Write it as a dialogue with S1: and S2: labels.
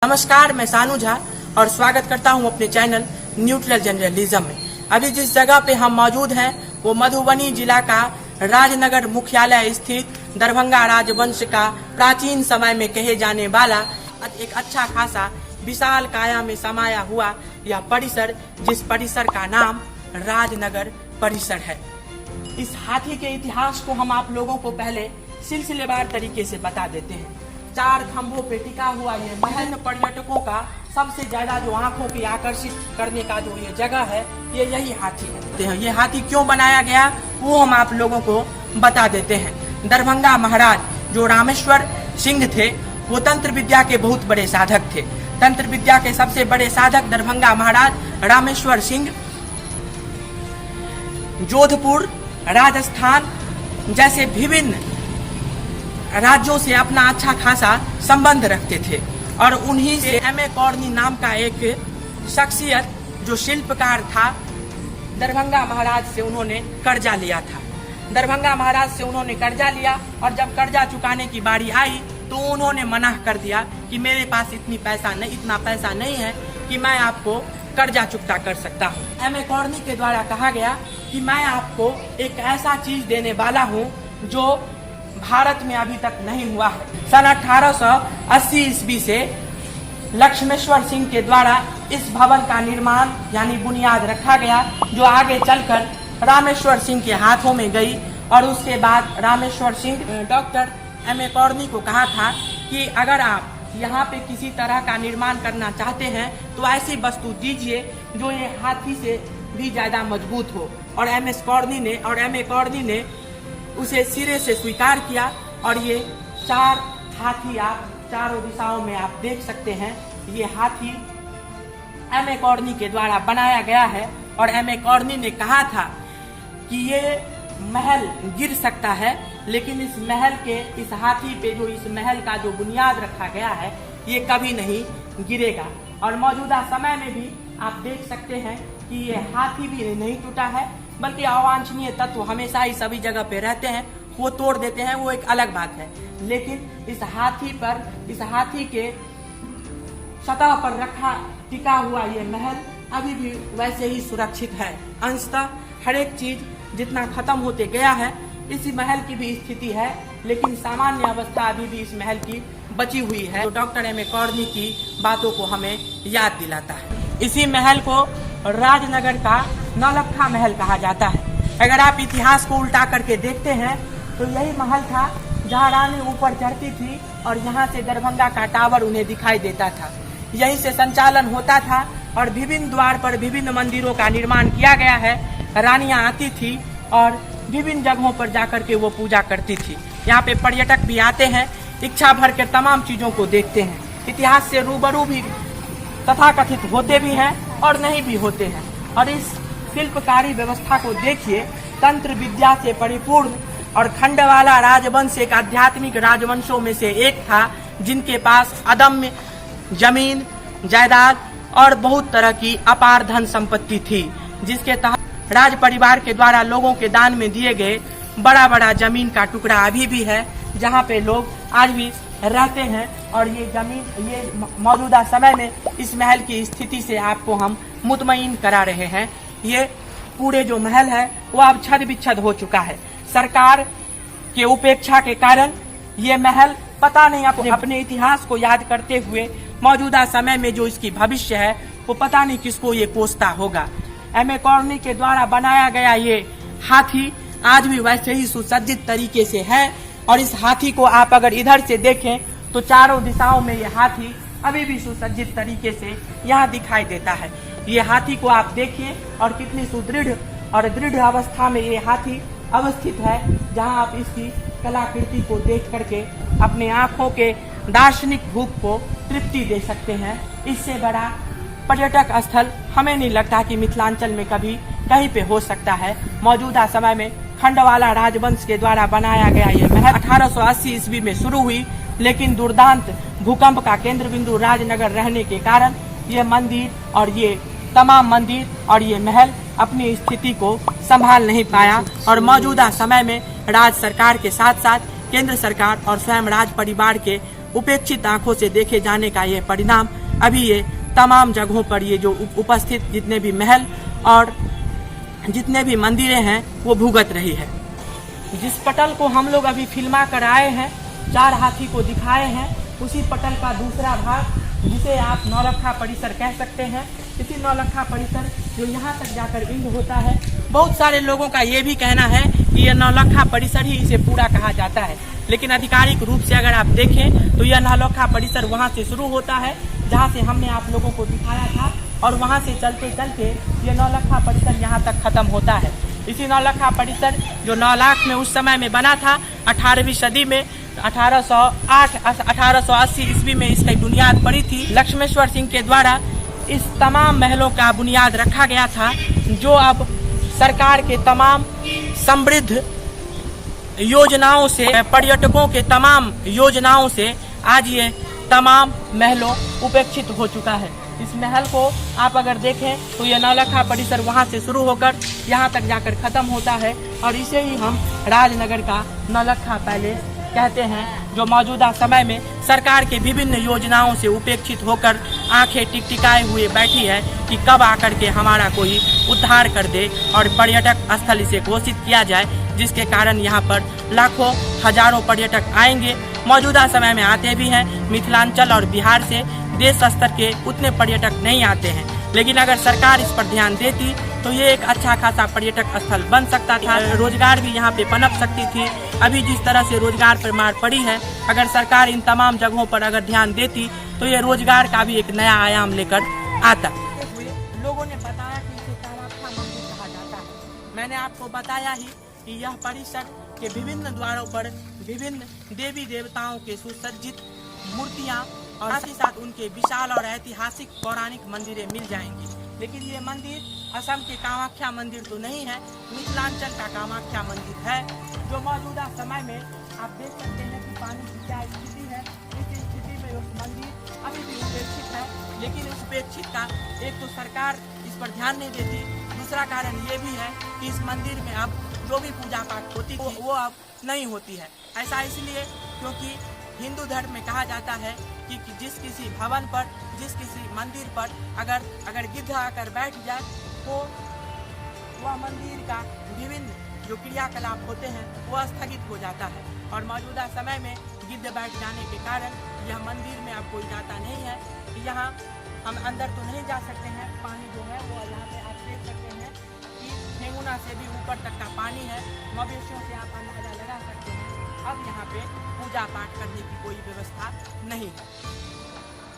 S1: नमस्कार, मैं सानू झा और स्वागत करता हूं अपने चैनल न्यूट्रल जर्नलिज्म में। अभी जिस जगह पे हम मौजूद हैं वो मधुबनी जिला का राजनगर मुख्यालय स्थित दरभंगा राजवंश का प्राचीन समय में कहे जाने वाला एक अच्छा खासा विशाल काया में समाया हुआ यह परिसर, जिस परिसर का नाम राजनगर परिसर है। इस हाथी के इतिहास को हम आप लोगों को पहले सिलसिलेवार तरीके से बता देते हैं। 4 खंभों पे टिका हुआ ये महल पर्यटकों का सबसे ज्यादा जो आंखों की आकर्षित करने का जो ये जगह है, ये यही हाथी है। ये हाथी क्यों बनाया गया वो हम आप लोगों को बता देते हैं। दरभंगा महाराज जो रामेश्वर सिंह थे, वो तंत्र विद्या के बहुत बड़े साधक थे। तंत्र विद्या के सबसे बड़े साधक दरभंगा महाराज रामेश्वर सिंह जोधपुर, राजस्थान जैसे विभिन्न राज्यों से अपना अच्छा खासा संबंध रखते थे और उन्हीं से M.A. कॉर्नी नाम का एक शख्सियत जो शिल्पकार था, दरभंगा महाराज से उन्होंने कर्जा लिया था। दरभंगा महाराज से उन्होंने कर्जा लिया और जब कर्जा चुकाने की बारी आई तो उन्होंने मना कर दिया कि मेरे पास इतना पैसा नहीं है कि मैं आपको कर्जा चुकता कर सकता हूँ। M.A. कॉर्नी के द्वारा कहा गया कि मैं आपको एक ऐसा चीज देने वाला हूँ जो भारत में अभी तक नहीं हुआ है। सन 1880 ईस्वी से लक्ष्मेश्वर सिंह के द्वारा इस भवन का निर्माण यानी बुनियाद रखा गया, जो आगे चलकर रामेश्वर सिंह के हाथों में गई और उसके बाद Rameshwar Singh doctor M.A. Corny को कहा था कि अगर आप यहाँ पे किसी तरह का निर्माण करना चाहते हैं तो ऐसी वस्तु दीजिए जो ये हाथी से भी ज्यादा मजबूत हो। और M.A. कॉर्नी ने उसे सिरे से स्वीकार किया और ये 4 हाथी आप चारों दिशाओं में आप देख सकते हैं। ये हाथी M.A. कॉर्नी के द्वारा बनाया गया है और M.A. कॉर्नी ने कहा था कि ये महल गिर सकता है, लेकिन इस हाथी पे जो इस महल का जो बुनियाद रखा गया है ये कभी नहीं गिरेगा। और मौजूदा समय में भी आप देख सकते हैं कि ये हाथी भी नहीं टूटा है, बल्कि अवांछनीय तत्व हमेशा ही सभी जगह पे रहते हैं, वो तोड़ देते हैं, वो एक अलग बात है। लेकिन इस हाथी के सतह पर टिका हुआ ये महल अभी भी वैसे ही सुरक्षित है। अंशतः हर एक चीज जितना खत्म होते गया है, इसी महल की भी स्थिति है, लेकिन सामान्य अवस्था अभी भी इस महल की बची हुई है, जो डॉक्टर M.A. कॉर्नी की बातों को हमें याद दिलाता है। इसी महल को राजनगर का नौलखा महल कहा जाता है। अगर आप इतिहास को उल्टा करके देखते हैं तो यही महल था जहां रानी ऊपर चढ़ती थी और यहां से दरभंगा का टावर उन्हें दिखाई देता था। यहीं से संचालन होता था और विभिन्न द्वार पर विभिन्न मंदिरों का निर्माण किया गया है। रानियां आती थी और विभिन्न जगहों पर जाकर के वो पूजा करती थी। यहाँ पे पर्यटक भी आते हैं, इच्छा भर के तमाम चीजों को देखते हैं, इतिहास से रूबरू भी तथाकथित होते भी हैं और नहीं भी होते हैं। और इस शिल्पकारी व्यवस्था को देखिए, तंत्र विद्या से परिपूर्ण। और खंडवाला राजवंश एक आध्यात्मिक राजवंशों में से एक था जिनके पास अदम्य जमीन जायदाद और बहुत तरह की अपार धन संपत्ति थी, जिसके तहत राज परिवार के द्वारा लोगों के दान में दिए गए बड़ा जमीन का टुकड़ा अभी भी है, जहाँ पे लोग आज भी रहते हैं। और ये मौजूदा समय में इस महल की स्थिति से आपको हम मुतमईन करा रहे हैं। ये पूरे जो महल है वो अब छद विच्छद हो चुका है। सरकार के उपेक्षा के कारण ये महल पता नहीं अपने इतिहास को याद करते हुए मौजूदा समय में जो इसकी भविष्य है वो पता नहीं किसको ये कोसता होगा। M.A. कॉर्नी के द्वारा बनाया गया ये हाथी आज भी वैसे ही सुसज्जित तरीके से है। और इस हाथी को आप अगर इधर से देखें तो चारों दिशाओं में ये हाथी अभी भी सुसज्जित तरीके से यहाँ दिखाई देता है। ये हाथी को आप देखिए और कितनी सुदृढ़ और दृढ़ अवस्था में ये हाथी अवस्थित है, जहाँ आप इसकी कलाकृति को देख करके अपने आंखों के दार्शनिक भूख को तृप्ति दे सकते हैं। इससे बड़ा पर्यटक स्थल हमें नहीं लगता कि मिथिलांचल में कभी कहीं पे हो सकता है। मौजूदा समय में खंडवाला राजवंश के द्वारा बनाया गया ये महल 1880 ईस्वी में शुरू हुई, लेकिन दुर्दांत भूकंप का केंद्र बिंदु राजनगर रहने के कारण ये तमाम मंदिर और ये महल अपनी स्थिति को संभाल नहीं पाया। और मौजूदा समय में राज्य सरकार के साथ साथ केंद्र सरकार और स्वयं राज परिवार के उपेक्षित आंखों से देखे जाने का ये परिणाम अभी ये तमाम जगहों पर ये जो उपस्थित जितने भी महल और जितने भी मंदिरें हैं वो भुगत रही है। जिस पटल को हम लोग अभी फिल्मा कर आए हैं, 4 हाथी को दिखाए हैं, उसी पटल का दूसरा भाग जिसे आप नौलखा परिसर कह सकते हैं। इसी नौलखा परिसर जो यहाँ तक जाकर इंड होता है। बहुत सारे लोगों का ये भी कहना है कि यह नौलखा परिसर ही इसे पूरा कहा जाता है, लेकिन आधिकारिक रूप से अगर आप देखें तो यह नौलखा परिसर वहाँ से शुरू होता है जहाँ से हमने आप लोगों को दिखाया था, और वहाँ से चलते चलते ये नौलखा परिसर यहाँ तक खत्म होता है। इसी नौलखा परिसर जो 9 लाख में उस समय में बना था, 18वीं सदी में 1880 ईस्वी में इसकी बुनियाद पड़ी थी। लक्ष्मेश्वर सिंह के द्वारा इस तमाम महलों का बुनियाद रखा गया था, जो अब सरकार के तमाम समृद्ध योजनाओं से, पर्यटकों के तमाम योजनाओं से आज ये तमाम महलों उपेक्षित हो चुका है। इस महल को आप अगर देखें तो यह नौलखा परिसर वहां से शुरू होकर यहाँ तक जाकर खत्म होता है, और इसे ही हम राजनगर का नौलखा पैलेस कहते हैं, जो मौजूदा समय में सरकार के विभिन्न योजनाओं से उपेक्षित होकर आंखें टिकटिकाए हुए बैठी है कि कब आकर के हमारा कोई उद्धार कर दे और पर्यटक स्थल इसे घोषित किया जाए, जिसके कारण यहाँ पर लाखों हजारों पर्यटक आएंगे। मौजूदा समय में आते भी हैं। मिथिलांचल और बिहार से देश स्तर के उतने पर्यटक नहीं आते हैं, लेकिन अगर सरकार इस पर ध्यान देती तो ये एक अच्छा खासा पर्यटक स्थल बन सकता था। रोजगार भी यहाँ पे पनप सकती थी। अभी जिस तरह से रोजगार पर मार पड़ी है, अगर सरकार इन तमाम जगहों पर अगर ध्यान देती तो ये रोजगार का भी एक नया आयाम लेकर आता। लोगों ने बताया कि इसे कामाख्या मंदिर कहा जाता है। मैंने आपको बताया ही कि यह परिसर के विभिन्न द्वारों पर विभिन्न देवी देवताओं के सुसज्जित मूर्तियाँ और साथ ही साथ उनके विशाल और ऐतिहासिक पौराणिक मंदिरें मिल जाएंगी। लेकिन ये मंदिर असम के कामाख्या मंदिर तो नहीं है, मिथिलांचल का कामाख्या मंदिर है, जो मौजूदा समय में आप देख सकते हैं कि पानी की क्या स्थिति है। इस स्थिति में उस मंदिर अभी भी उपेक्षित है। लेकिन उस उपेक्षित का एक तो सरकार इस पर ध्यान नहीं देती, दूसरा कारण ये भी है कि इस मंदिर में अब जो भी पूजा पाठ होती थी वो अब नहीं होती है। ऐसा इसलिए क्योंकि हिंदू धर्म में कहा जाता है कि जिस किसी भवन पर, जिस किसी मंदिर पर अगर गिद्ध आकर बैठ जाए तो वह मंदिर का विभिन्न जो क्रियाकलाप होते हैं वह स्थगित हो जाता है। और मौजूदा समय में गिद्ध बैठ जाने के कारण यह मंदिर में अब कोई जाता नहीं है। यहाँ हम अंदर तो नहीं जा सकते हैं, पानी जो है वो यहाँ पे आप देख सकते हैं कि ठेंगुना से भी ऊपर तक का पानी है। मवेशियों से आप अंदाजा लगा सकते हैं। अब यहाँ पे पूजा पाठ करने की कोई व्यवस्था नहीं है।